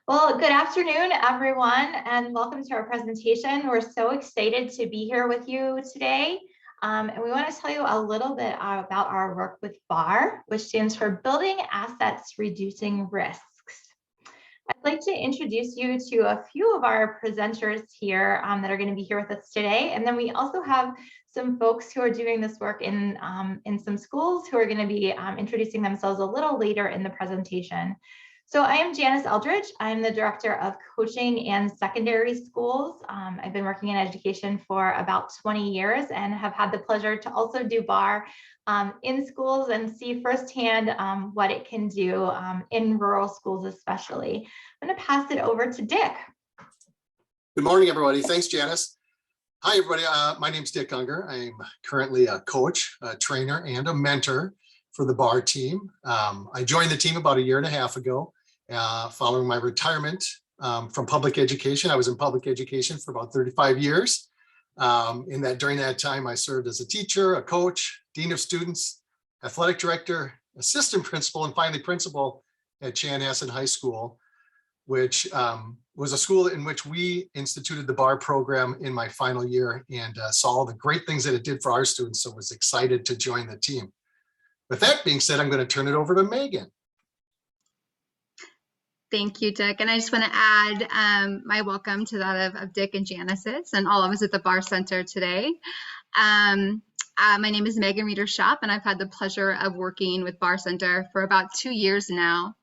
Well, good afternoon, everyone, and welcome to our presentation. We're so excited to be here with you today. And we want to tell you a little bit about our work with BAR, which stands for Building Assets, Reducing Risks. I'd like to introduce you to a few of our presenters here that are going to be here with us today. And then we also have some folks who are doing this work in some schools who are going to be introducing themselves a little later in the presentation. So I am Janice Eldridge. I'm the Director of Coaching and Secondary Schools. I've been working in education for about 20 years and have had the pleasure to also do BAR in schools and see firsthand what it can do in rural schools especially. I'm going to pass it over to Dick. Good morning, everybody. Thanks, Janice. Hi, everybody. My name is Dick Unger. I'm currently a coach, a trainer, and a mentor for the BAR team. I joined the team about 1.5 years ago, following my retirement from public education. I was in public education for about 35 years. During that time, I served as a teacher, a coach, dean of students, athletic director, assistant principal, and finally principal at Chanhassen High School, which was a school in which we instituted the BAR program in my final year and saw all the great things that it did for our students. So I was excited to join the team. With that being said, I'm going to turn it over to Megan. Thank you, Dick. And I just want to add my welcome to that of Dick and Janice's and all of us at the BAR Center today. My name is Megan Reeder-Schaap, and I've had the pleasure of working with BAR Center for about 2 years now.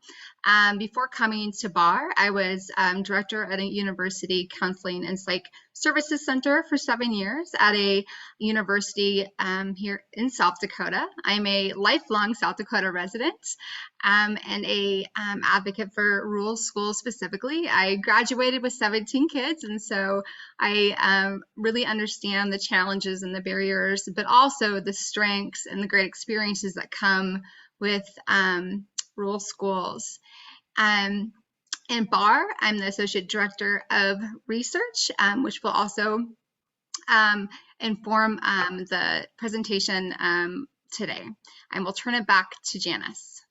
Before coming to BAR, I was director at a university counseling and psych services center for 7 years at a university here in South Dakota. I'm a lifelong South Dakota resident and a advocate for rural schools specifically. I graduated with 17 kids, and so I really understand the challenges and the barriers, but also the strengths and the great experiences that come with rural schools. In BAR, I'm the Associate Director of Research, which will also inform the presentation today. And we'll turn it back to Janice.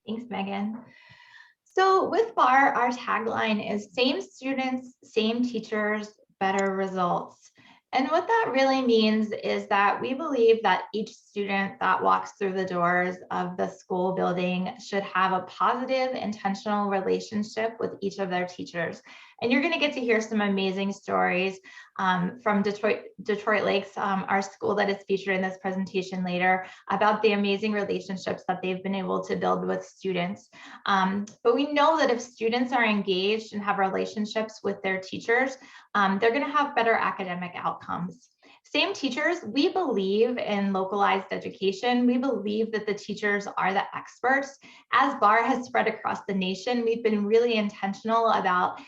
Thanks, Megan. So with BAR, our tagline is same students, same teachers, better results. And what that really means is that we believe that each student that walks through the doors of the school building should have a positive, intentional relationship with each of their teachers. And you're going to get to hear some amazing stories from Detroit Lakes, our school that is featured in this presentation later, about the amazing relationships that they've been able to build with students. But we know that if students are engaged and have relationships with their teachers, they're going to have better academic outcomes. Same teachers, we believe in localized education. We believe that the teachers are the experts. As BAR has spread across the nation, we've been really intentional about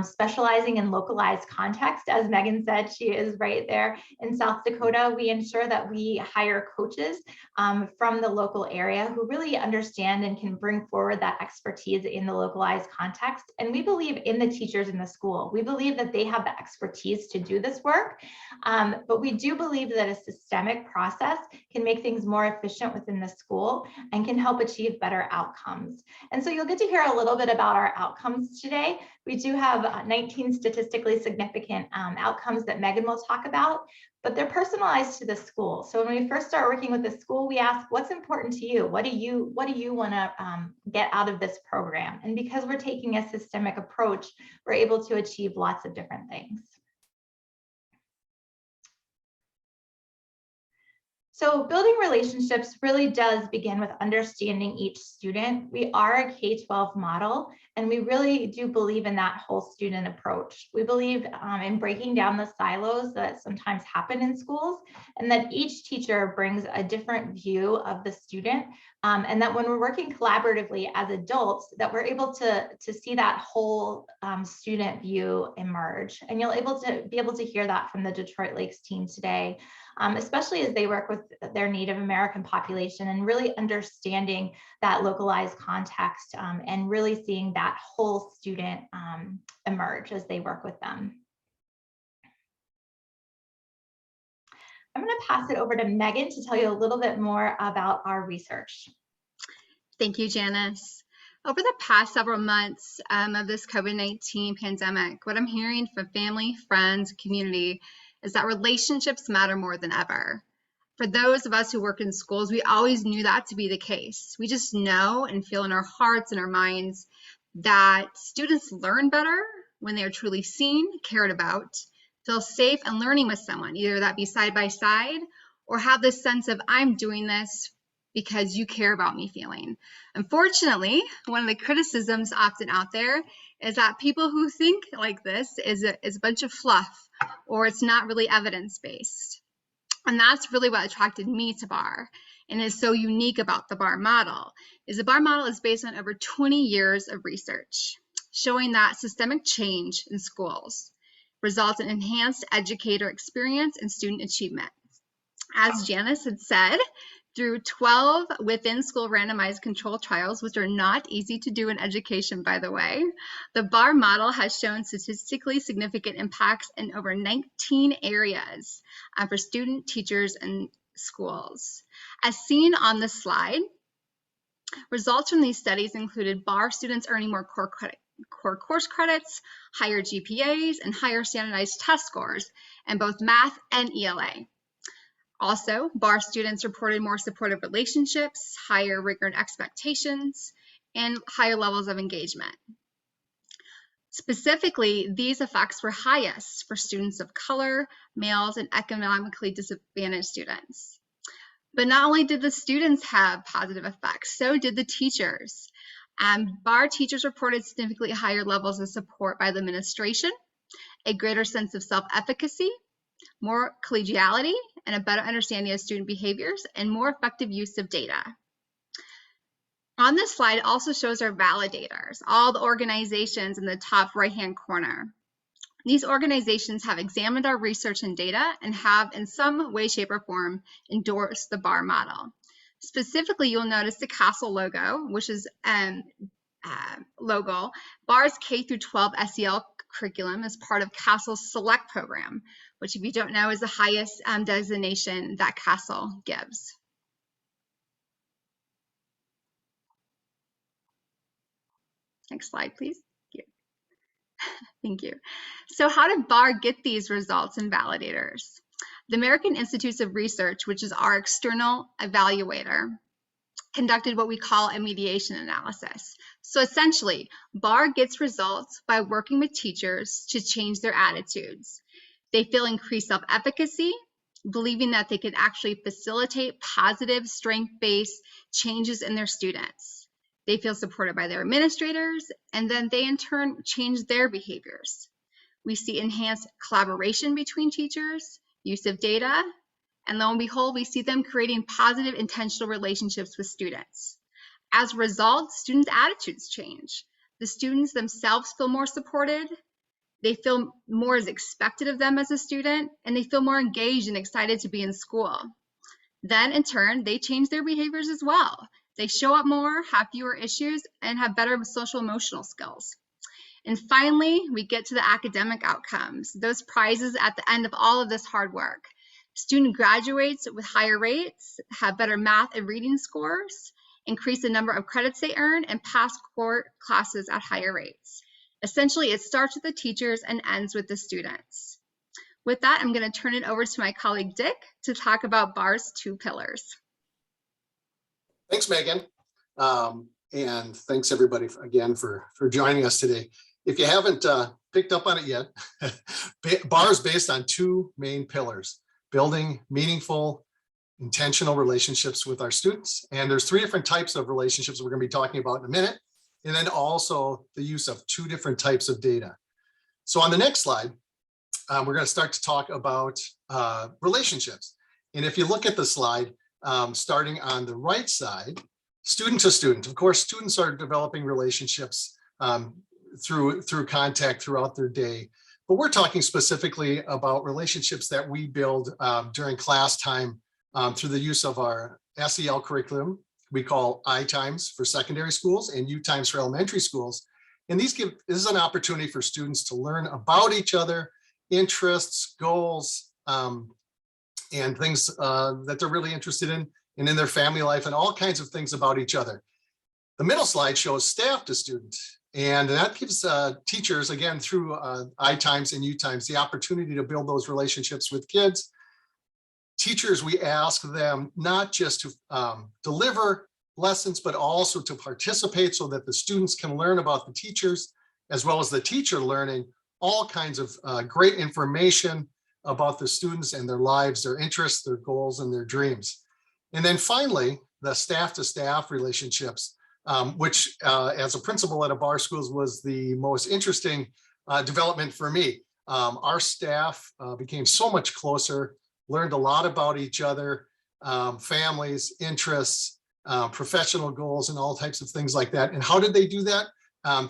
specializing in localized context. As Megan said, she is right there in South Dakota. We ensure that we hire coaches from the local area who really understand and can bring forward that expertise in the localized context. And we believe in the teachers in the school. We believe that they have the expertise to do this work, but we do believe that a systemic process can make things more efficient within the school and can help achieve better outcomes. And so you'll get to hear a little bit about our outcomes today. We do have 19 statistically significant outcomes that Megan will talk about, but they're personalized to the school. So when we first start working with the school, we ask, what's important to you? What do you want to get out of this program? And because we're taking a systemic approach, we're able to achieve lots of different things. So building relationships really does begin with understanding each student. We are a K-12 model, and we really do believe in that whole student approach. We believe in breaking down the silos that sometimes happen in schools, and that each teacher brings a different view of the student, and that when we're working collaboratively as adults, that we're able to see that whole student view emerge. And you'll be able to hear that from the Detroit Lakes team today. Especially as they work with their Native American population and really understanding that localized context and really seeing that whole student emerge as they work with them. I'm going to pass it over to Megan to tell you a little bit more about our research. Thank you, Janice. Over the past several months of this COVID-19 pandemic, what I'm hearing from family, friends, community is that relationships matter more than ever. For those of us who work in schools, we always knew that to be the case. We just know and feel in our hearts and our minds that students learn better when they are truly seen, cared about, feel safe and learning with someone, either that be side by side or have this sense of I'm doing this because you care about me feeling. Unfortunately, one of the criticisms often out there is that people who think like this is a bunch of fluff, or it's not really evidence-based. And that's really what attracted me to BAR and is so unique about the BAR model. The BAR model is based on over 20 years of research, showing that systemic change in schools results in enhanced educator experience and student achievement. As Janice had said, through 12 within-school randomized controlled trials, which are not easy to do in education, by the way, the BAR model has shown statistically significant impacts in over 19 areas for student, teachers, and schools. As seen on the slide, results from these studies included BAR students earning more core course credits, higher GPAs, and higher standardized test scores in both math and ELA. Also, BAR students reported more supportive relationships, higher rigor and expectations, and higher levels of engagement. Specifically, these effects were highest for students of color, males, and economically disadvantaged students. But not only did the students have positive effects, so did the teachers. BAR teachers reported significantly higher levels of support by the administration, a greater sense of self-efficacy, more collegiality, and a better understanding of student behaviors, and more effective use of data. On this slide also shows our validators, all the organizations in the top right-hand corner. These organizations have examined our research and data and have in some way, shape, or form endorsed the BAR model. Specifically, you'll notice the CASEL logo, which is logo. BAR's K-12 SEL curriculum is part of CASEL's SELECT program, which if you don't know is the highest designation that CASEL gives. Next slide, please. Thank you. So how did BAR get these results and validators? The American Institutes of Research, which is our external evaluator, conducted what we call a mediation analysis. So essentially, BAR gets results by working with teachers to change their attitudes. They feel increased self-efficacy, believing that they could actually facilitate positive, strength-based changes in their students. They feel supported by their administrators, and then they in turn change their behaviors. We see enhanced collaboration between teachers, use of data, and lo and behold, we see them creating positive, intentional relationships with students. As a result, students' attitudes change. The students themselves feel more supported, they feel more is expected of them as a student, and they feel more engaged and excited to be in school. Then in turn, they change their behaviors as well. They show up more, have fewer issues, and have better social emotional skills. And finally, we get to the academic outcomes, those prizes at the end of all of this hard work. Student graduates with higher rates, have better math and reading scores, increase the number of credits they earn, and pass core classes at higher rates. Essentially, it starts with the teachers and ends with the students. With that, I'm going to turn it over to my colleague Dick to talk about BAR's 2 pillars. Thanks, Megan. And thanks everybody again for joining us today. If you haven't picked up on it yet, BAR is based on 2 main pillars: building meaningful, intentional relationships with our students. And there's 3 different types of relationships we're going to be talking about in a minute. And then also the use of 2 different types of data. So on the next slide, we're going to start to talk about relationships. And if you look at the slide, starting on the right side, student to student. Of course, students are developing relationships through contact throughout their day. But we're talking specifically about relationships that we build during class time through the use of our SEL curriculum. We call I times for secondary schools and U times for elementary schools. And this is an opportunity for students to learn about each other, interests, goals, and things that they're really interested in, and in their family life, and all kinds of things about each other. The middle slide shows staff to student, and that gives teachers, again, through I-Times and U-Times, the opportunity to build those relationships with kids. Teachers, we ask them not just to deliver lessons, but also to participate so that the students can learn about the teachers, as well as the teacher learning all kinds of great information about the students and their lives, their interests, their goals, and their dreams. And then finally, the staff to staff relationships, which as a principal at a bar schools was the most interesting development for me. Our staff became so much closer, learned a lot about each other, families, interests, professional goals, and all types of things like that. And how did they do that?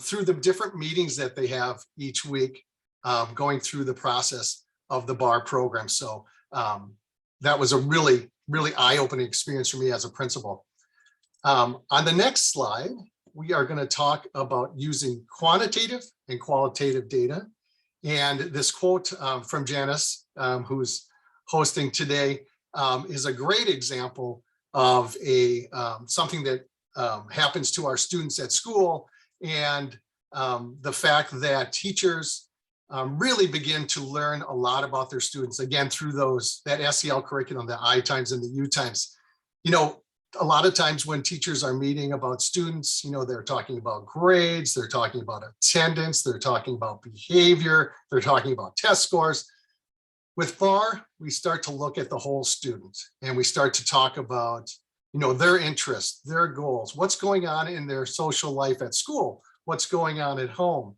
Through the different meetings that they have each week, going through the process of the bar program. So that was a really, really eye-opening experience for me as a principal. On the next slide, we are going to talk about using quantitative and qualitative data. And this quote from Janice, who's hosting today, is a great example of something that happens to our students at school, and the fact that teachers really begin to learn a lot about their students, again, through that SEL curriculum, the I-Times and the U-Times. You know, a lot of times when teachers are meeting about students, you know, they're talking about grades, they're talking about attendance, they're talking about behavior, they're talking about test scores. With BAR, we start to look at the whole student, and we start to talk about, you know, their interests, their goals, what's going on in their social life at school, what's going on at home.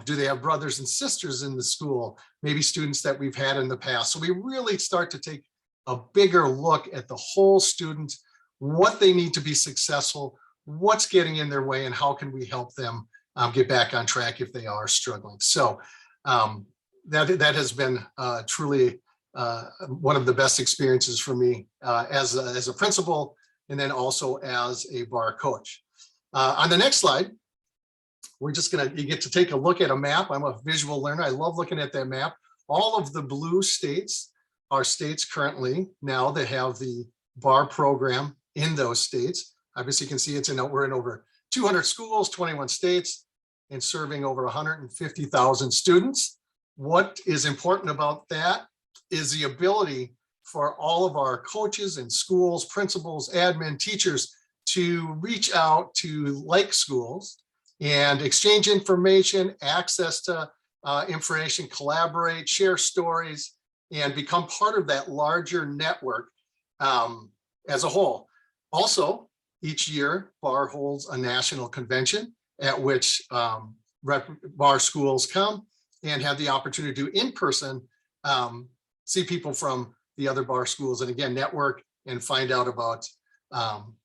Do they have brothers and sisters in the school? Maybe students that we've had in the past. So we really start to take a bigger look at the whole student, what they need to be successful, what's getting in their way, and how can we help them get back on track if they are struggling. So that has been truly one of the best experiences for me as a principal, and then also as a bar coach. On the next slide, you get to take a look at a map. I'm a visual learner. I love looking at that map. All of the blue states are states currently now that have the bar program in those states. Obviously, you can see we're in over 200 schools, 21 states, and serving over 150,000 students. What is important about that is the ability for all of our coaches and schools, principals, admin, teachers to reach out to like schools and exchange information, access to information, collaborate, share stories, and become part of that larger network as a whole. Also, each year, BAR holds a national convention at which BAR schools come and have the opportunity to in person see people from the other BAR schools, and again, network and find out about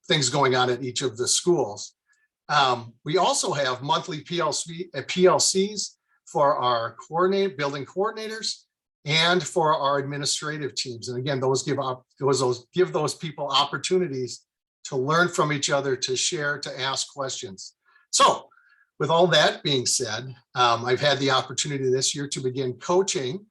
things going on at each of the schools. We also have monthly PLCs for our building coordinators and for our administrative teams. And again, those give those people opportunities to learn from each other, to share, to ask questions. So with all that being said, I've had the opportunity this year to begin coaching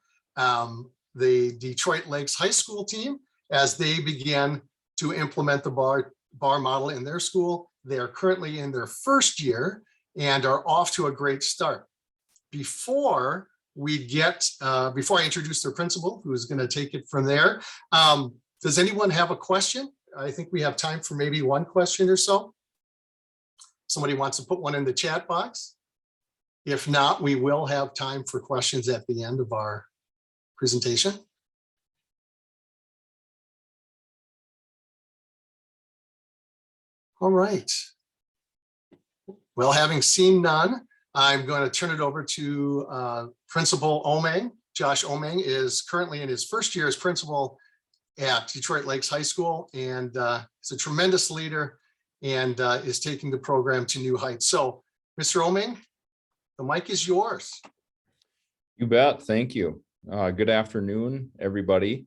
the Detroit Lakes High School team as they begin to implement the BAR model in their school. They are currently in their first year and are off to a great start. Before I introduce their principal, who's going to take it from there, does anyone have a question? I think we have time for maybe one question or so. Somebody wants to put one in the chat box. If not, we will have time for questions at the end of our presentation. All right. Well, having seen none, I'm going to turn it over to Principal Omeng. Josh Omeng is currently in his first year as principal at Detroit Lakes High School, and is a tremendous leader and is taking the program to new heights. So, Mr. Omeng, the mic is yours. You bet. Thank you. Good afternoon, everybody.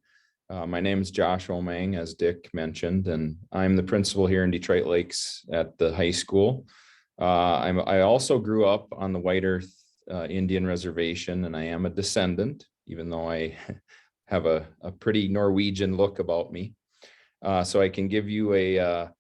My name is Josh Omeng, as Dick mentioned, and I'm the principal here in Detroit Lakes at the high school. I also grew up on the White Earth Indian Reservation, and I am a descendant, even though I have a pretty Norwegian look about me. So I can give you a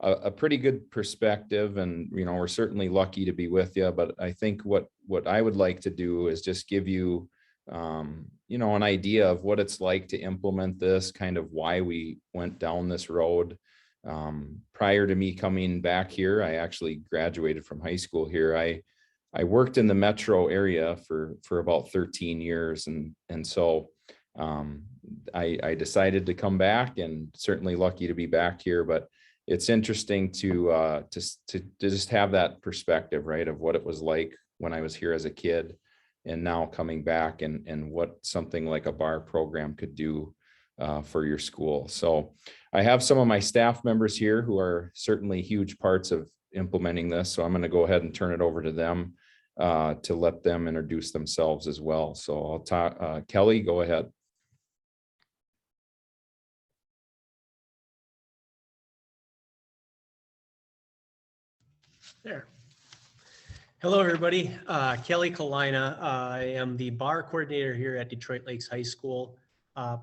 a pretty good perspective, and we're certainly lucky to be with you. But I think what I would like to do is just give you an idea of what it's like to implement this, kind of why we went down this road. Prior to me coming back here, I actually graduated from high school here. I worked in the metro area for about 13 years, and so I decided to come back, and certainly lucky to be back here. But it's interesting to just have that perspective, right, of what it was like when I was here as a kid, and now coming back, and what something like a BAR program could do for your school. So I have some of my staff members here who are certainly huge parts of implementing this. So I'm going to go ahead and turn it over to them to let them introduce themselves as well. So I'll talk, Kelly, go ahead. There. Hello, everybody. Kelly Kalina. I am the BAR coordinator here at Detroit Lakes High School.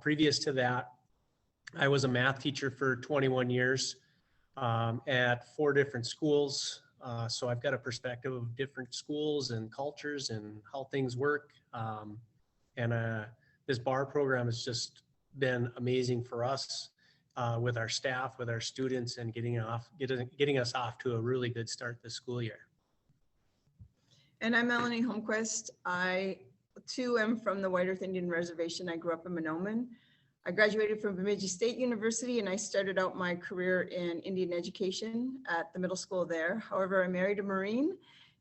Previous to that, I was a math teacher for 21 years at 4 different schools. So I've got a perspective of different schools and cultures and how things work. This BAR program has just been amazing for us with our staff, with our students, and getting us off to a really good start this school year. And I'm Melanie Holmquist. I too am from the White Earth Indian Reservation. I grew up in Mahnomen. I graduated from Bemidji State University, and I started out my career in Indian education at the middle school there. However, I married a Marine,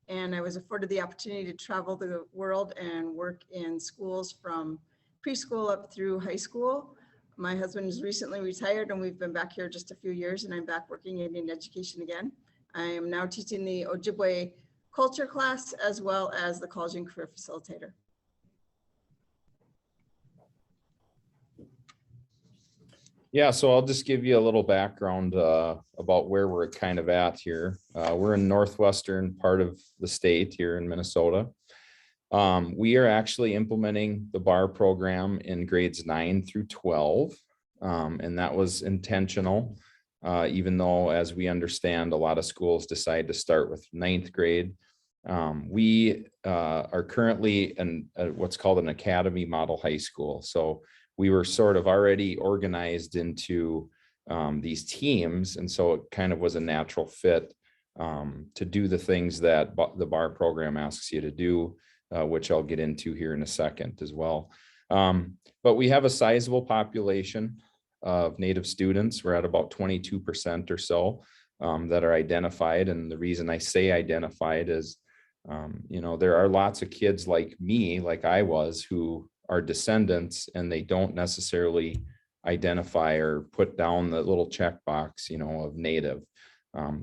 and I was afforded the opportunity to travel the world and work in schools from preschool up through high school. My husband is recently retired, and we've been back here just a few years, and I'm back working in Indian education again. I am now teaching the Ojibwe culture class as well as the college and career facilitator. Yeah, so I'll just give you a little background about where we're kind of at here. We're in northwestern part of the state here in Minnesota. We are actually implementing the BAR program in grades 9 through 12, and that was intentional, even though, as we understand, a lot of schools decide to start with 9th grade. We are currently in what's called an academy model high school. So we were sort of already organized into these teams, and so it kind of was a natural fit to do the things that the BAR program asks you to do, which I'll get into here in a second as well. But we have a sizable population of Native students. We're at about 22% or so that are identified. And the reason I say identified is, there are lots of kids like me, like I was, who are descendants, and they don't necessarily identify or put down the little checkbox, of Native.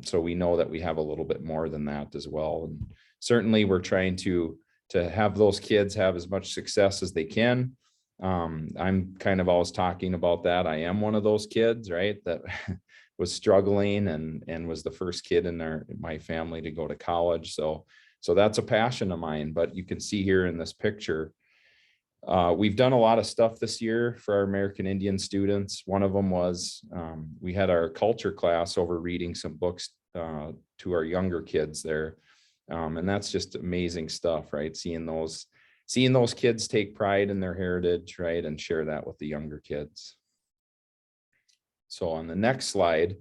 So we know that we have a little bit more than that as well. And certainly we're trying to have those kids have as much success as they can. I'm kind of always talking about that. I am one of those kids, right, that was struggling and was the first kid in my family to go to college. So that's a passion of mine. But you can see here in this picture, we've done a lot of stuff this year for our American Indian students. One of them was we had our culture class over reading some books to our younger kids there. And that's just amazing stuff, right? Seeing those kids take pride in their heritage, right? And share that with the younger kids. So on the next slide,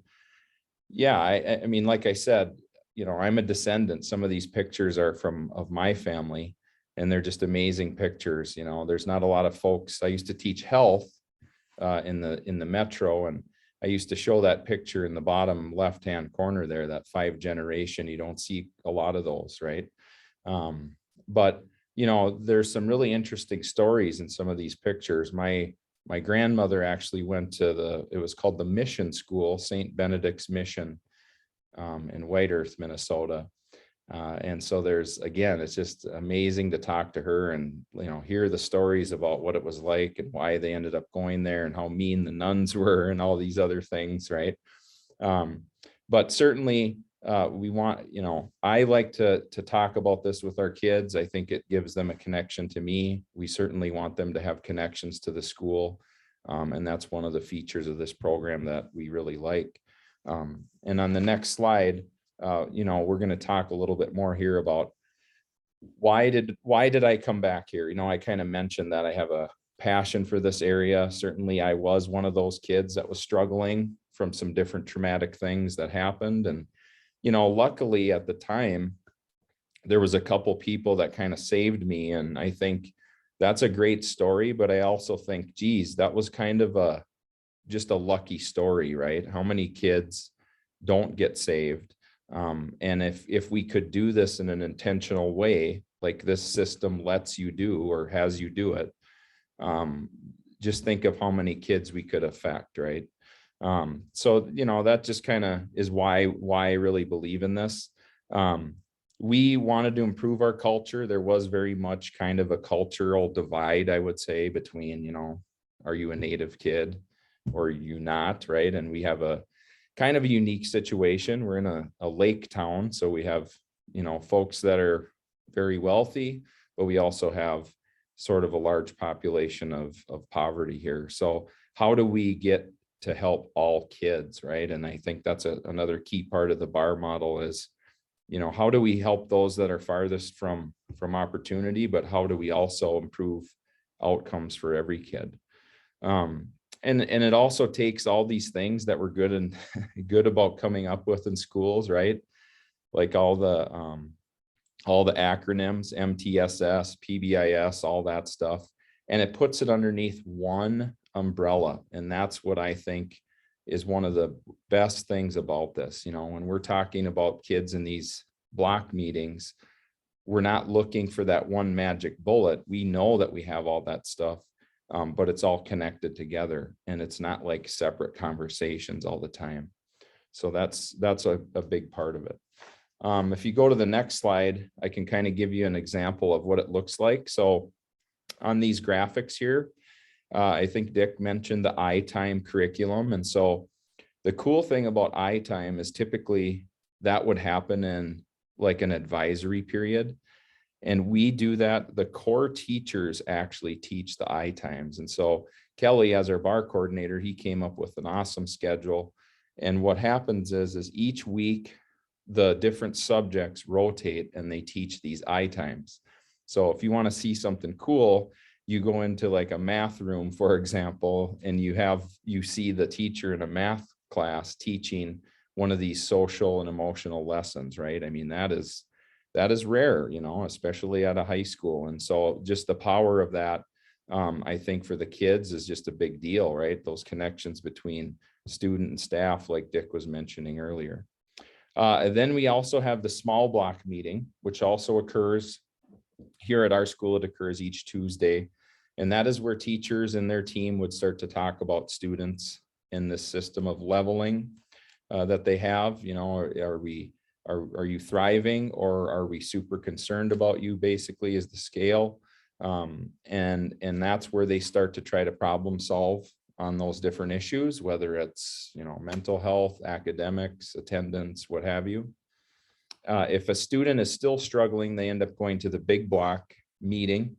yeah, I mean, like I said, I'm a descendant. Some of these pictures are of my family, and they're just amazing pictures. There's not a lot of folks. I used to teach health in the metro, and I used to show that picture in the bottom left-hand corner there, that 5 generation. You don't see a lot of those, right? But there's some really interesting stories in some of these pictures. My grandmother actually went to it was called the Mission School, St. Benedict's Mission in White Earth, Minnesota. And so it's just amazing to talk to her and, hear the stories about what it was like and why they ended up going there and how mean the nuns were and all these other things, right? But certainly we want, I like to talk about this with our kids. I think it gives them a connection to me. We certainly want them to have connections to the school. And that's one of the features of this program that we really like. And on the next slide, we're going to talk a little bit more here about why did I come back here? I kind of mentioned that I have a passion for this area. Certainly I was one of those kids that was struggling from some different traumatic things that happened. And, luckily at the time, there was a couple people that kind of saved me. And I think that's a great story, but I also think, geez, that was kind of just a lucky story, right? How many kids don't get saved? And if we could do this in an intentional way, like this system lets you do or has you do it, just think of how many kids we could affect, right? So that just kind of is why I really believe in this. We wanted to improve our culture. There was very much kind of a cultural divide, I would say, between, are you a Native kid or are you not, right? And we have a kind of a unique situation. We're in a lake town, so we have, folks that are very wealthy, but we also have sort of a large population of poverty here. So how do we get to help all kids, right? And I think that's another key part of the BAR model is, how do we help those that are farthest from opportunity, but how do we also improve outcomes for every kid? And it also takes all these things that we're good and good about coming up with in schools, right? Like all the acronyms, MTSS, PBIS, all that stuff, and it puts it underneath one umbrella. And that's what I think is one of the best things about this. When we're talking about kids in these block meetings, we're not looking for that one magic bullet. We know that we have all that stuff, but it's all connected together, and it's not like separate conversations all the time. So that's a big part of it. If you go to the next slide, I can kind of give you an example of what it looks like. So on these graphics here, I think Dick mentioned the I-Time curriculum. And so the cool thing about I-Time is typically that would happen in like an advisory period. And we do that. The core teachers actually teach the I-Times. And so Kelly, as our BAR coordinator, he came up with an awesome schedule. And what happens is each week, the different subjects rotate and they teach these I-Times. So if you want to see something cool, you go into like a math room, for example, and you see the teacher in a math class teaching one of these social and emotional lessons, right? I mean, that is rare, especially at a high school. And so just the power of that, I think for the kids is just a big deal, right? Those connections between student and staff, like Dick was mentioning earlier. And then we also have the small block meeting, which also occurs here at our school. It occurs each Tuesday. And that is where teachers and their team would start to talk about students in this system of leveling that they have. Are you thriving, or are we super concerned about you, basically, is the scale. And that's where they start to try to problem solve on those different issues, whether it's, mental health, academics, attendance, what have you. If a student is still struggling, they end up going to the big block meeting.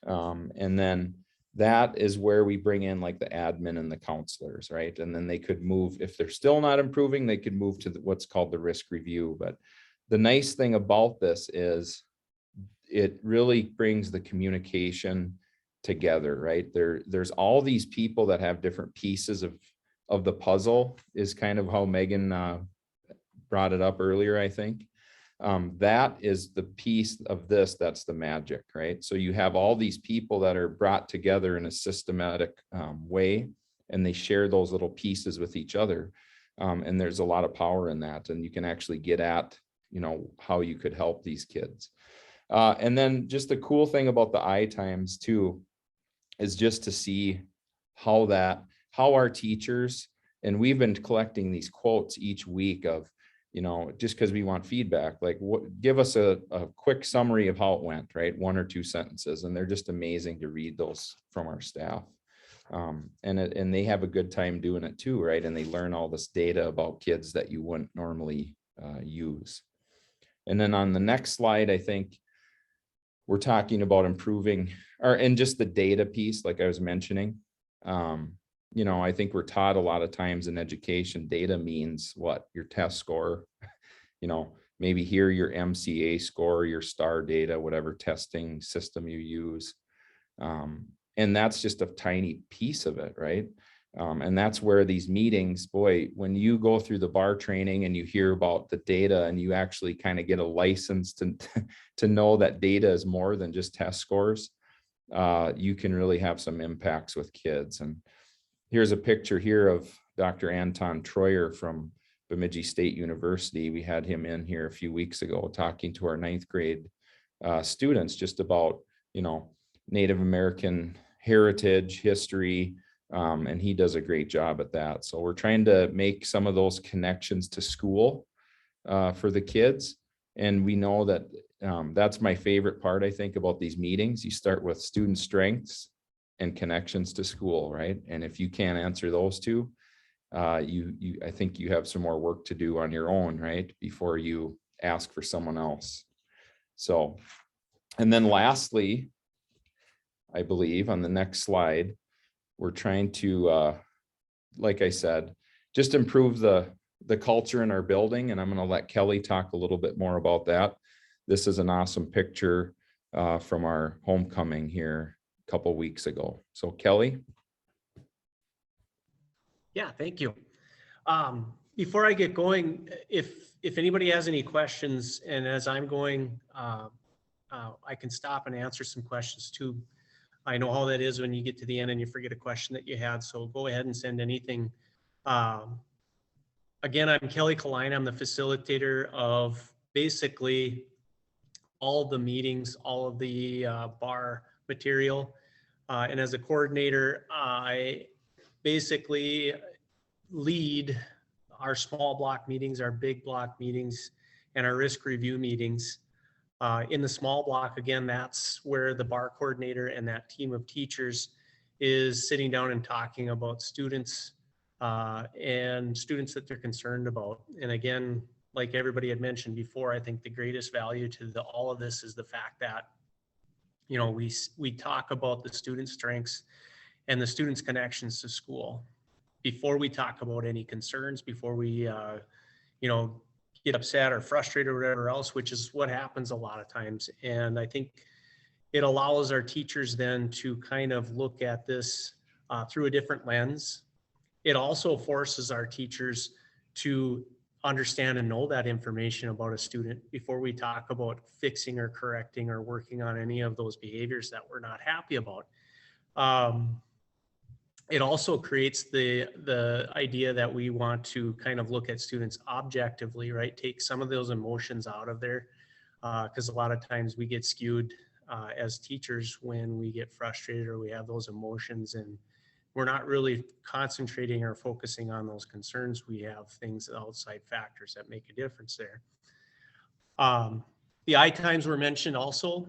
And then that is where we bring in like the admin and the counselors, right? And then they could move, if they're still not improving, they could move to what's called the risk review. But the nice thing about this is it really brings the communication together, right? There's all these people that have different pieces of the puzzle, is kind of how Megan brought it up earlier, I think. That is the piece of this, that's the magic, right? So you have all these people that are brought together in a systematic way, and they share those little pieces with each other. And there's a lot of power in that, and you can actually get at, how you could help these kids. And then just the cool thing about the I-Times too, is just to see how our teachers, and we've been collecting these quotes each week of, just because we want feedback, like give us a quick summary of how it went, right? 1 or 2 sentences. And they're just amazing to read those from our staff. And they have a good time doing it too, right? And they learn all this data about kids that you wouldn't normally use. And then on the next slide, I think we're talking about improving, and just the data piece, like I was mentioning. you know, I think we're taught a lot of times in education, data means what? Your test score, you know, maybe here your MCA score, your STAR data, whatever testing system you use. And that's just a tiny piece of it, right? And that's where these meetings, boy, when you go through the bar training and you hear about the data and you actually kind of get a license to know that data is more than just test scores, you can really have some impacts with kids. And here's a picture here of Dr. Anton Troyer from Bemidji State University. We had him in here a few weeks ago talking to our 9th grade students just about, you know, Native American heritage, history, and he does a great job at that. So we're trying to make some of those connections to school for the kids. And we know that that's my favorite part, I think, about these meetings. You start with student strengths and connections to school, right? And if you can't answer those two, I think you have some more work to do on your own, right? Before you ask for someone else. So, and then lastly, I believe on the next slide, we're trying to, like I said, just improve the culture in our building. And I'm going to let Kelly talk a little bit more about that. This is an awesome picture from our homecoming here a couple weeks ago. So Kelly. Yeah, thank you. Before I get going, if anybody has any questions, and as I'm going, I can stop and answer some questions too. I know how that is when you get to the end and you forget a question that you had, so go ahead and send anything. Again, I'm Kelly Kalina. I'm the facilitator of basically all the meetings, all of the bar material. And as a coordinator, I basically lead our small block meetings, our big block meetings, and our risk review meetings. In the small block, again, that's where the bar coordinator and that team of teachers is sitting down and talking about students and students that they're concerned about. And again, like everybody had mentioned before, I think the greatest value to all of this is the fact that, you know, we talk about the student strengths and the students' connections to school before we talk about any concerns, before we, you know, get upset or frustrated or whatever else, which is what happens a lot of times. And I think it allows our teachers then to kind of look at this through a different lens. It also forces our teachers to understand and know that information about a student before we talk about fixing or correcting or working on any of those behaviors that we're not happy about. It also creates the idea that we want to kind of look at students objectively, right? Take some of those emotions out of there, because a lot of times we get skewed as teachers when we get frustrated or we have those emotions, and we're not really concentrating or focusing on those concerns. We have things, outside factors that make a difference there. The I times were mentioned also.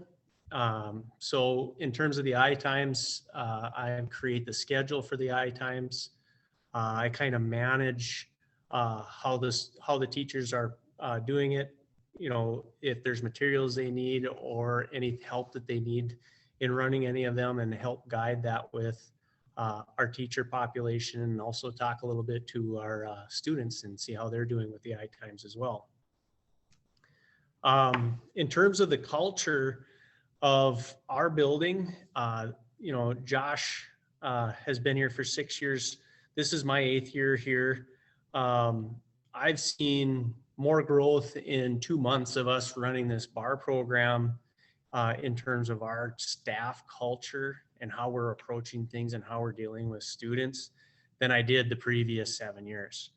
So in terms of the I times, I create the schedule for the I times. I kind of manage how the teachers are doing it. You know, if there's materials they need or any help that they need in running any of them, and help guide that with our teacher population, and also talk a little bit to our students and see how they're doing with the I times as well. In terms of the culture of our building, you know, Josh has been here for 6 years. This is my 8th year here. I've seen more growth in 2 months of us running this bar program in terms of our staff culture and how we're approaching things and how we're dealing with students than I did the previous 7 years.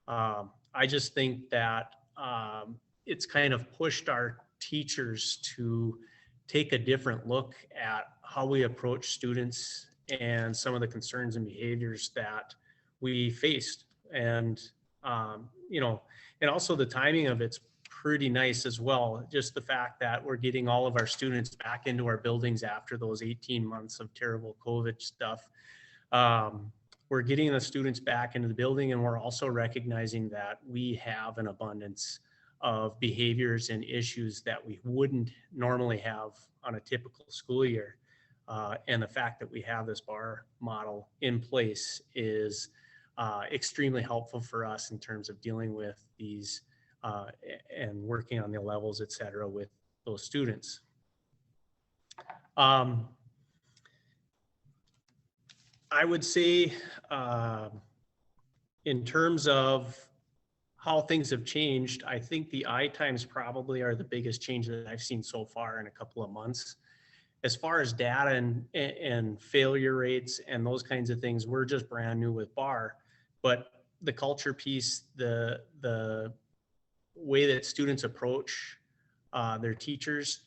I just think that it's kind of pushed our teachers to take a different look at how we approach students and some of the concerns and behaviors that we faced. And, you know, and also the timing of it's pretty nice as well. Just the fact that we're getting all of our students back into our buildings after those 18 months of terrible COVID stuff. We're getting the students back into the building, and we're also recognizing that we have an abundance of behaviors and issues that we wouldn't normally have on a typical school year. And the fact that we have this bar model in place is extremely helpful for us in terms of dealing with these and working on the levels, et cetera, with those students. I would say in terms of how things have changed, I think the I-times probably are the biggest change that I've seen so far in a couple of months. As far as data and failure rates and those kinds of things, we're just brand new with BAR, but the culture piece, the way that students approach their teachers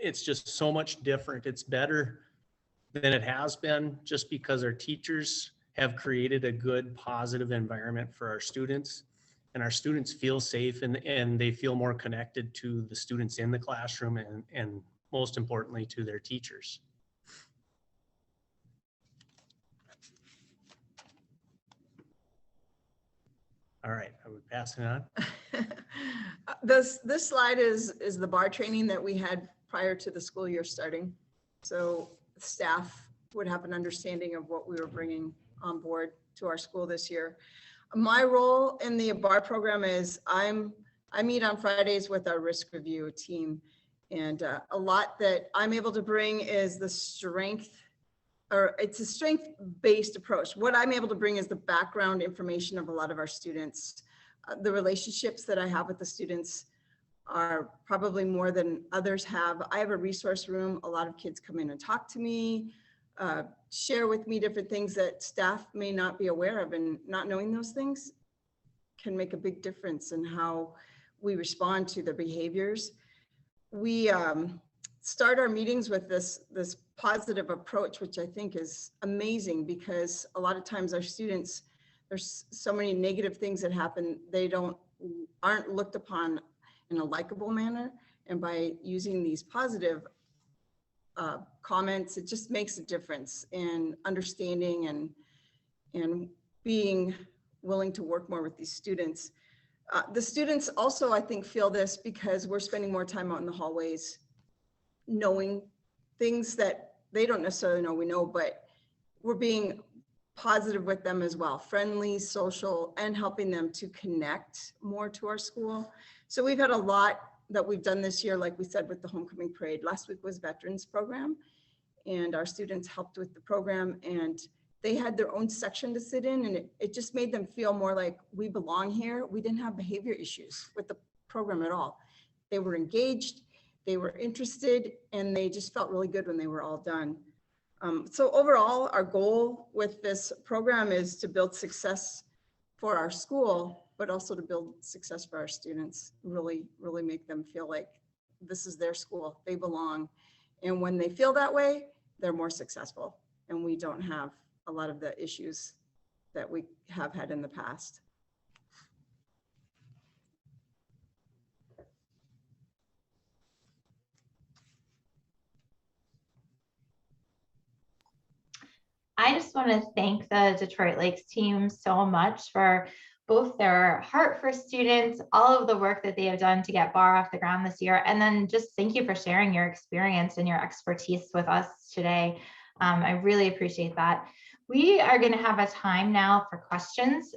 it's just so much different. It's better than it has been just because our teachers have created a good, positive environment for our students, and our students feel safe and they feel more connected to the students in the classroom and most importantly to their teachers. All right, I would pass it on. This slide is the bar training that we had prior to the school year starting. So staff would have an understanding of what we were bringing on board to our school this year. My role in the bar program is I meet on Fridays with our risk review team, and a lot that I'm able to bring is the strength, or it's a strength-based approach. What I'm able to bring is the background information of a lot of our students. The relationships that I have with the students are probably more than others have. I have a resource room. A lot of kids come in and talk to me, share with me different things that staff may not be aware of, and not knowing those things can make a big difference in how we respond to their behaviors. We start our meetings with this positive approach, which I think is amazing, because a lot of times our students, there's so many negative things that happen, they aren't looked upon in a likable manner. And by using these positive comments, it just makes a difference in understanding and being willing to work more with these students. The students also, I think, feel this because we're spending more time out in the hallways, knowing things that they don't necessarily know we know, but we're being positive with them as well, friendly, social, and helping them to connect more to our school. So we've had a lot that we've done this year, like we said, with the homecoming parade. Last week was Veterans Program, and our students helped with the program, and they had their own section to sit in, and it just made them feel more like we belong here. We didn't have behavior issues with the program at all. They were engaged, they were interested, and they just felt really good when they were all done. So overall, our goal with this program is to build success for our school, but also to build success for our students, really make them feel like this is their school, they belong. And when they feel that way, they're more successful, and we don't have a lot of the issues that we have had in the past. I just want to thank the Detroit Lakes team so much for both their heart for students, all of the work that they have done to get BAR off the ground this year, and then just thank you for sharing your experience and your expertise with us today. I really appreciate that. We are going to have a time now for questions.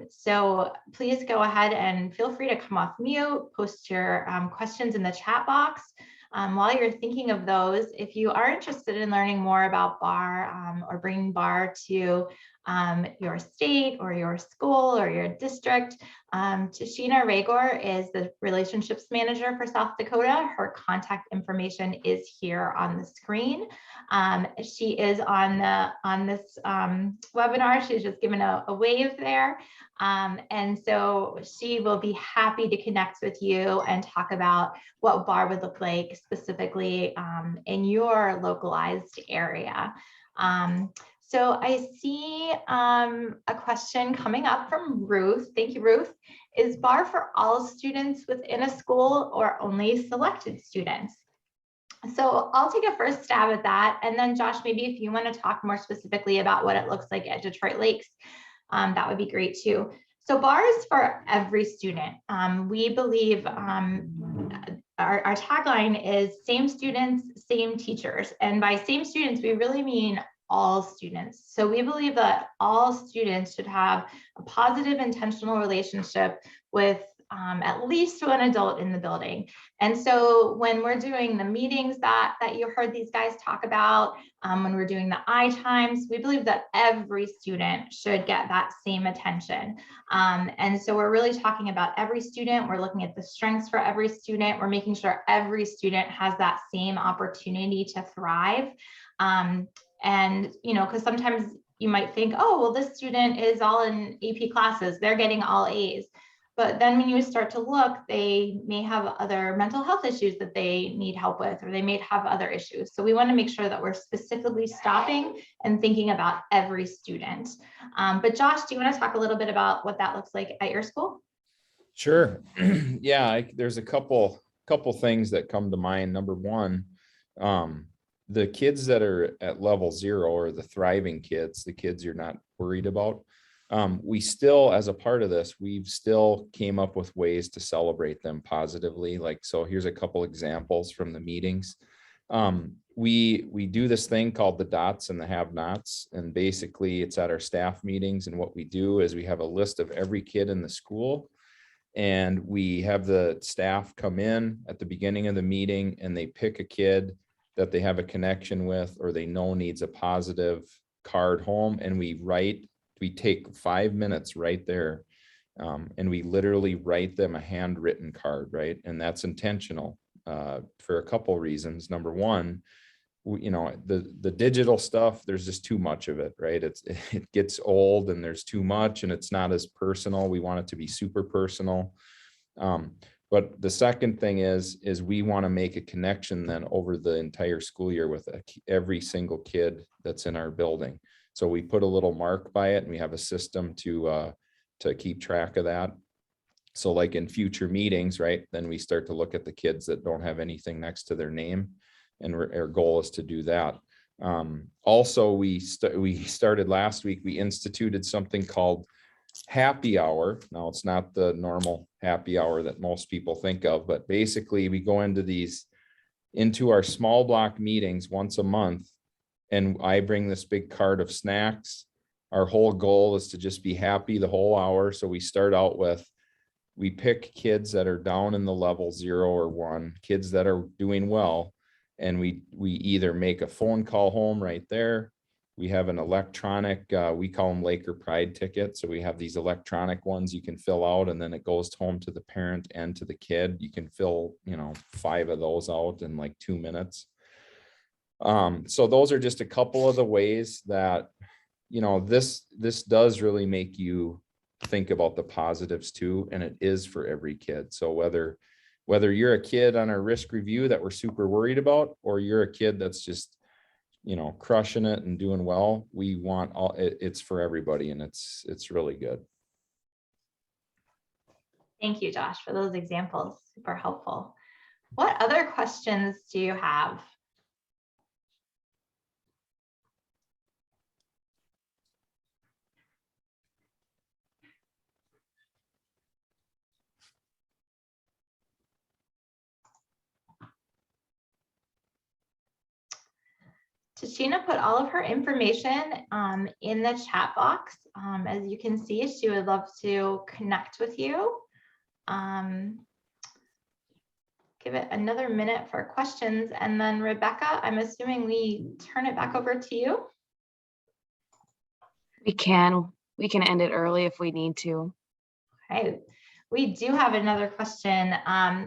So please go ahead and feel free to come off mute, post your questions in the chat box. While you're thinking of those, if you are interested in learning more about BAR or bringing BAR to your state or your school or your district, Tashina Ragor is the relationships manager for South Dakota. Her contact information is here on the screen. She is on this webinar. She's just given a wave there. And so she will be happy to connect with you and talk about what BAR would look like specifically in your localized area. So I see a question coming up from Ruth. Thank you, Ruth. Is BAR for all students within a school or only selected students? So I'll take a first stab at that. And then Josh, maybe if you want to talk more specifically about what it looks like at Detroit Lakes, that would be great too. So BAR is for every student. We believe our tagline is same students, same teachers. And by same students, we really mean all students. So we believe that all students should have a positive intentional relationship with at least one adult in the building. And so when we're doing the meetings that you heard these guys talk about, when we're doing the I times, we believe that every student should get that same attention. And so we're really talking about every student. We're looking at the strengths for every student. We're making sure every student has that same opportunity to thrive. And, you know, because sometimes you might think, oh, well, this student is all in AP classes, they're getting all A's. But then when you start to look, they may have other mental health issues that they need help with, or they may have other issues. So we want to make sure that we're specifically stopping and thinking about every student. But Josh, do you want to talk a little bit about what that looks like at your school? Sure. Yeah, there's a couple things that come to mind. Number one, the kids that are at level 0, or the thriving kids, the kids you're not worried about, we still, as a part of this, we've still came up with ways to celebrate them positively. Like, so here's a couple examples from the meetings. We do this thing called the dots and the have-nots, and basically it's at our staff meetings. And what we do is we have a list of every kid in the school, and we have the staff come in at the beginning of the meeting, and they pick a kid that they have a connection with, or they know needs a positive card home, and we take 5 minutes right there, and we literally write them a handwritten card, right? And that's intentional for a couple reasons. Number one, you know, the digital stuff, there's just too much of it, right? It gets old, and there's too much, and it's not as personal. We want it to be super personal. But the second thing is we want to make a connection then over the entire school year with every single kid that's in our building. So we put a little mark by it, and we have a system to keep track of that. So like in future meetings, right, then we start to look at the kids that don't have anything next to their name, and our goal is to do that. Also, we started last week, we instituted something called happy hour. Now, it's not the normal happy hour that most people think of, but basically we go into our small block meetings once a month, and I bring this big cart of snacks. Our whole goal is to just be happy the whole hour. So we start out with, we pick kids that are down in the level 0 or 1, kids that are doing well, and we either make a phone call home right there. We have an electronic, we call them Laker Pride tickets. So we have these electronic ones you can fill out, and then it goes home to the parent and to the kid. You can fill, 5 of those out in like 2 minutes. So those are just a couple of the ways that, this does really make you think about the positives too. And it is for every kid. So whether you're a kid on our risk review that we're super worried about, or you're a kid that's just, crushing it and doing well, we want it's for everybody, and it's really good. Thank you, Josh, for those examples. Super helpful. What other questions do you have? Tashina put all of her information in the chat box. As you can see, she would love to connect with you. Give it another minute for questions. And then Rebecca, I'm assuming we turn it back over to you. We can end it early if we need to. Okay. We do have another question.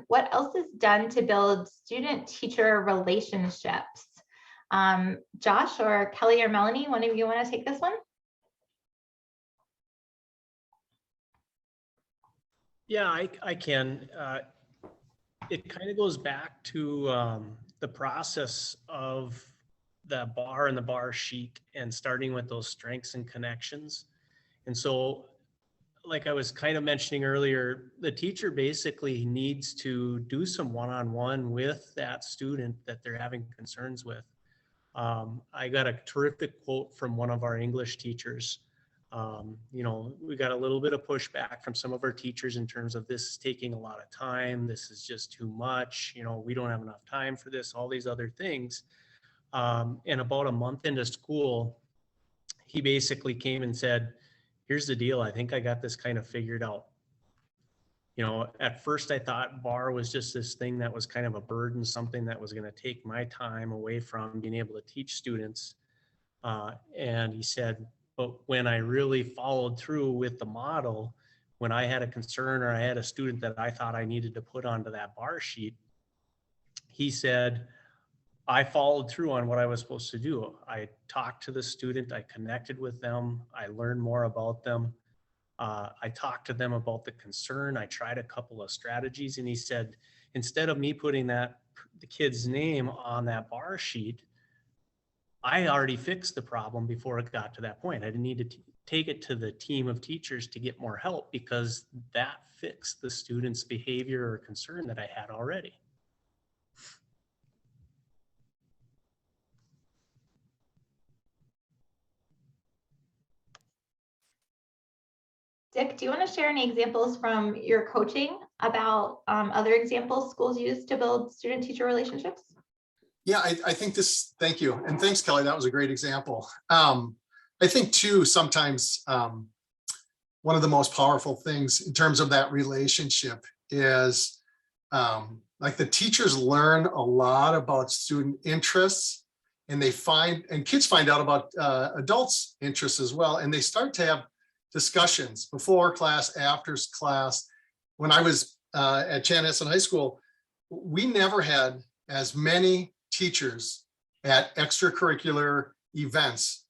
What else is done to build student-teacher relationships? Josh or Kelly or Melanie, one of you want to take this one? Yeah, I can. It kind of goes back to the process of the bar and the bar chic, and starting with those strengths and connections. And so, like I was kind of mentioning earlier, the teacher basically needs to do some one-on-one with that student that they're having concerns with. I got a terrific quote from one of our English teachers. You know, we got a little bit of pushback from some of our teachers in terms of this is taking a lot of time. This is just too much. You know, we don't have enough time for this, all these other things. And about a month into school, he basically came and said, here's the deal. I think I got this kind of figured out. You know, at first I thought bar was just this thing that was kind of a burden, something that was going to take my time away from being able to teach students. And he said, but when I really followed through with the model, when I had a concern or I had a student that I thought I needed to put onto that bar sheet, he said, I followed through on what I was supposed to do. I talked to the student, I connected with them, I learned more about them. I talked to them about the concern. I tried a couple of strategies, and he said, instead of me putting the kid's name on that bar sheet, I already fixed the problem before it got to that point. I didn't need to take it to the team of teachers to get more help because that fixed the student's behavior or concern that I had already. Dick, do you want to share any examples from your coaching about other examples schools use to build student-teacher relationships? Yeah, I think this, thank you. And thanks, Kelly. That was a great example. I think too, sometimes one of the most powerful things in terms of that relationship is like the teachers learn a lot about student interests, and kids find out about adults' interests as well. And they start to have discussions before class, after class. When I was at Chanhassen High School, we never had as many teachers at extracurricular events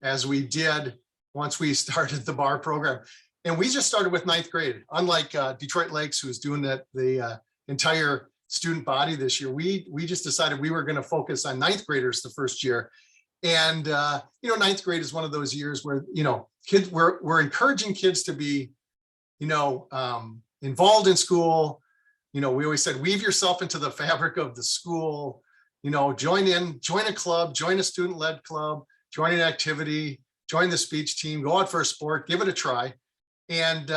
as we did once we started the bar program. And we just started with 9th grade. Unlike Detroit Lakes, who's doing the entire student body this year, we just decided we were going to focus on 9th graders the first year. And, 9th grade is one of those years where, kids, we're encouraging kids to be, involved in school. We always said, weave yourself into the fabric of the school, join a club, join a student-led club, join an activity, join the speech team, go out for a sport, give it a try. And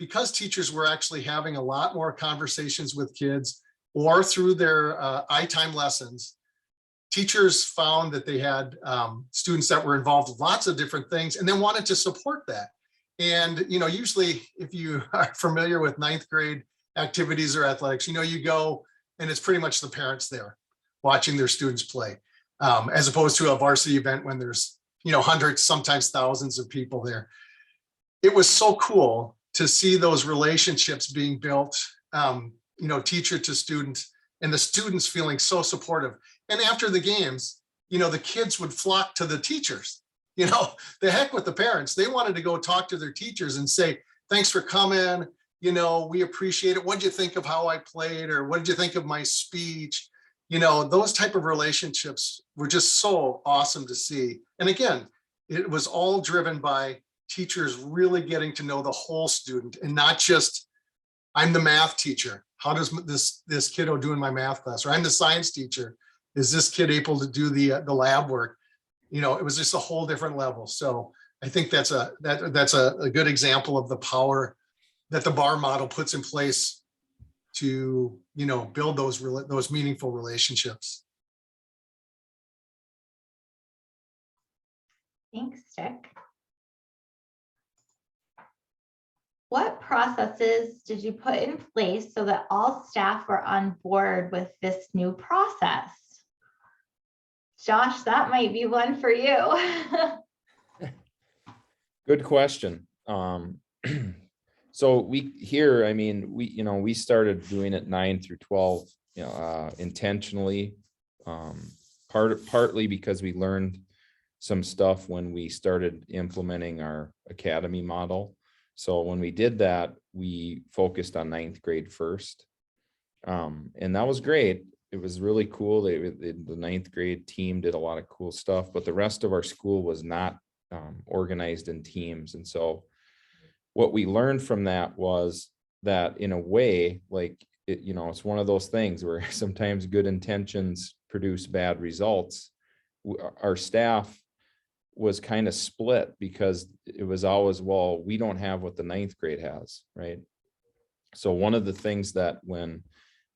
because teachers were actually having a lot more conversations with kids or through their iTime lessons, teachers found that they had students that were involved with lots of different things and then wanted to support that. And, usually if you are familiar with 9th grade activities or athletics, you go and it's pretty much the parents there watching their students play, as opposed to a varsity event when there's, hundreds, sometimes thousands of people there. It was so cool to see those relationships being built, teacher to student, and the students feeling so supportive. And after the games, the kids would flock to the teachers, the heck with the parents. They wanted to go talk to their teachers and say, thanks for coming. We appreciate it. What did you think of how I played? Or what did you think of my speech? Those type of relationships were just so awesome to see. And again, it was all driven by teachers really getting to know the whole student and not just, I'm the math teacher. How does this kiddo do in my math class? Or I'm the science teacher. Is this kid able to do the lab work? It was just a whole different level. So I think that's a good example of the power that the bar model puts in place to, build those meaningful relationships. Thanks, Dick. What processes did you put in place so that all staff were on board with this new process? Josh, that might be one for you. Good question. So we started doing it 9 through 12, intentionally, partly because we learned some stuff when we started implementing our academy model. So when we did that, we focused on 9th grade first. And that was great. It was really cool. The 9th grade team did a lot of cool stuff, but the rest of our school was not organized in teams. And so what we learned from that was that in a way, it's one of those things where sometimes good intentions produce bad results. Our staff was kind of split because it was always, well, we don't have what the 9th grade has, right? So one of the things that when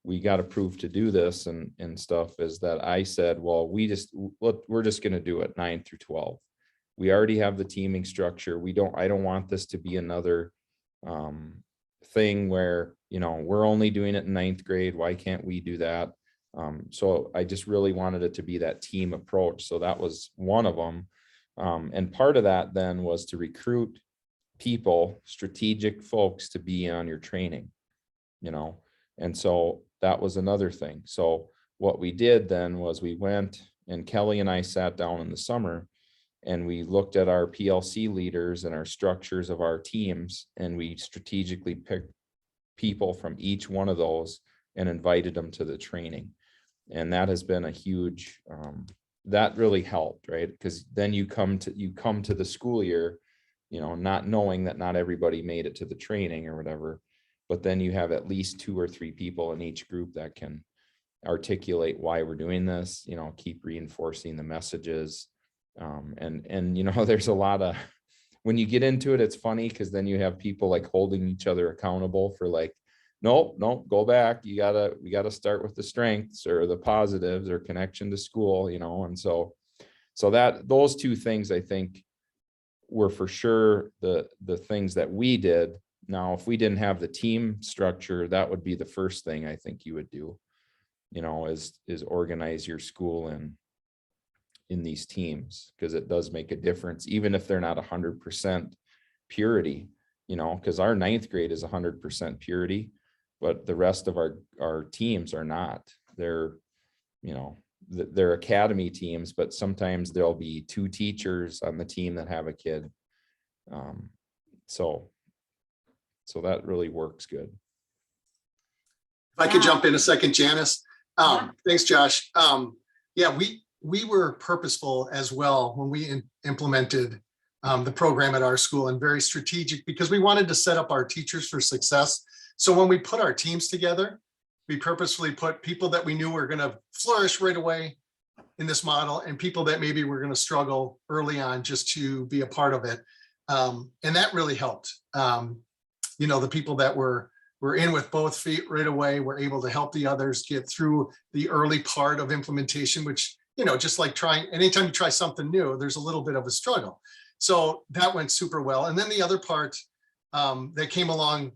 we got approved to do this and stuff is that I said, well, we're just going to do it 9 through 12. We already have the teaming structure. I don't want this to be another thing where, you know, we're only doing it in 9th grade. Why can't we do that? So I just really wanted it to be that team approach. So that was one of them. And part of that then was to recruit people, strategic folks to be on your training, you know, and so that was another thing. So what we did then was we went and Kelly and I sat down in the summer and we looked at our PLC leaders and our structures of our teams, and we strategically picked people from each one of those and invited them to the training. And that has been a huge, that really helped, right? Because then you come to the school year, you know, not knowing that not everybody made it to the training or whatever, but then you have at least 2 or 3 people in each group that can articulate why we're doing this, you know, keep reinforcing the messages. And, you know, there's a lot of, when you get into it, it's funny because then you have people like holding each other accountable for like, nope, go back. We gotta start with the strengths or the positives or connection to school, you know? And so that those 2 things, I think, were for sure the things that we did. Now, if we didn't have the team structure, that would be the first thing I think you would do, you know, is organize your school in these teams, because it does make a difference, even if they're not 100% purity, you know, because our 9th grade is 100% purity, but the rest of our teams are not. They're, you know, they're academy teams, but sometimes there'll be 2 teachers on the team that have a kid. So that really works good. If I could jump in a second, Janice. Thanks, Josh. Yeah, we were purposeful as well when we implemented the program at our school, and very strategic because we wanted to set up our teachers for success. So when we put our teams together, we purposefully put people that we knew were going to flourish right away in this model and people that maybe were going to struggle early on just to be a part of it. And that really helped. You know, the people that were in with both feet right away were able to help the others get through the early part of implementation, which, you know, just like anytime you try something new, there's a little bit of a struggle. So that went super well. And then the other part that came along,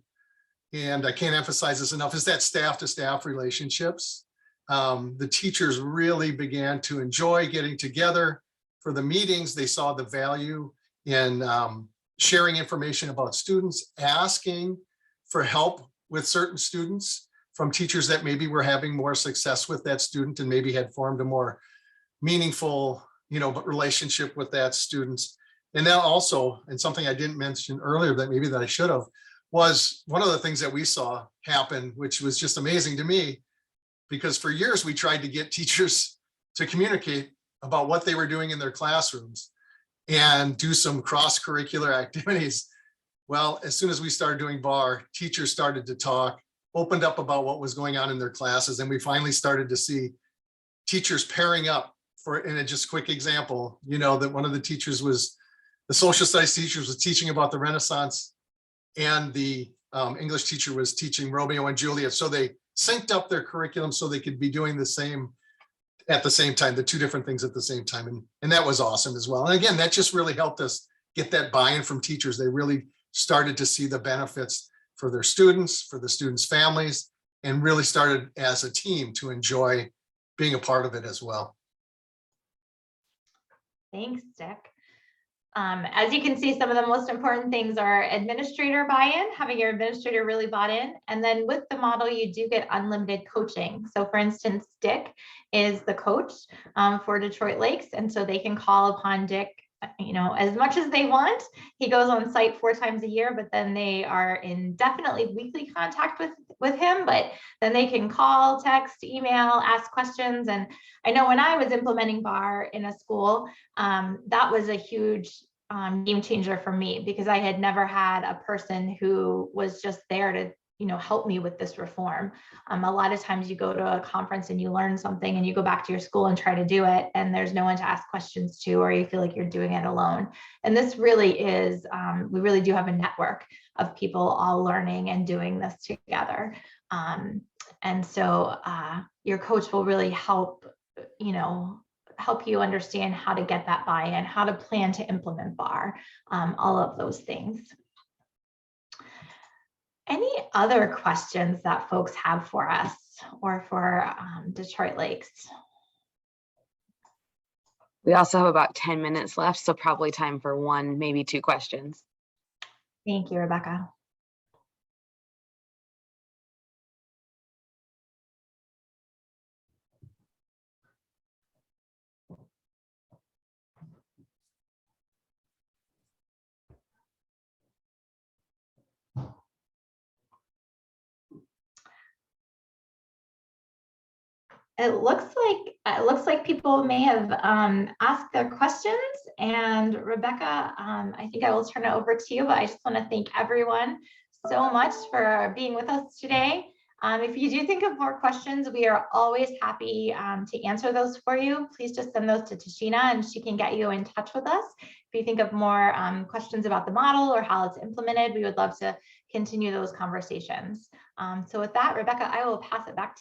and I can't emphasize this enough, is that staff to staff relationships. The teachers really began to enjoy getting together for the meetings. They saw the value in sharing information about students, asking for help with certain students from teachers that maybe were having more success with that student and maybe had formed a more meaningful, you know, relationship with that students. And now also, and something I didn't mention earlier that I should have, was one of the things that we saw happen, which was just amazing to me, because for years we tried to get teachers to communicate about what they were doing in their classrooms and do some cross-curricular activities. Well, as soon as we started doing BAR, teachers started to talk, opened up about what was going on in their classes, and we finally started to see teachers pairing up for, and just a quick example, you know, that one of the teachers was, the social studies teachers was teaching about the Renaissance, and the English teacher was teaching Romeo and Juliet. So they synced up their curriculum so they could be doing the same at the same time, the 2 different things at the same time. And that was awesome as well. And again, that just really helped us get that buy-in from teachers. They really started to see the benefits for their students, for the students' families, and really started as a team to enjoy being a part of it as well. Thanks, Dick. As you can see, some of the most important things are administrator buy-in, having your administrator really bought in. And then with the model, you do get unlimited coaching. So for instance, Dick is the coach for Detroit Lakes. And so they can call upon Dick, you know, as much as they want. He goes on site 4 times a year, but then they are in definitely weekly contact with him, but then they can call, text, email, ask questions. And I know when I was implementing BAR in a school, that was a huge game changer for me, because I had never had a person who was just there to, help me with this reform. A lot of times you go to a conference and you learn something and you go back to your school and try to do it, and there's no one to ask questions to, or you feel like you're doing it alone. And this really is, we really do have a network of people all learning and doing this together. And so your coach will really help you understand how to get that buy-in, how to plan to implement BAR, all of those things. Any other questions that folks have for us or for Detroit Lakes? We also have about 10 minutes left, so probably time for one, maybe two questions. Thank you, Rebecca. It looks like people may have asked their questions, and Rebecca, I think I will turn it over to you, but I just want to thank everyone so much for being with us today. If you do think of more questions, we are always happy to answer those for you. Please just send those to Tashina and she can get you in touch with us. If you think of more questions about the model or how it's implemented, we would love to continue those conversations. So with that, Rebecca, I will pass it back to you.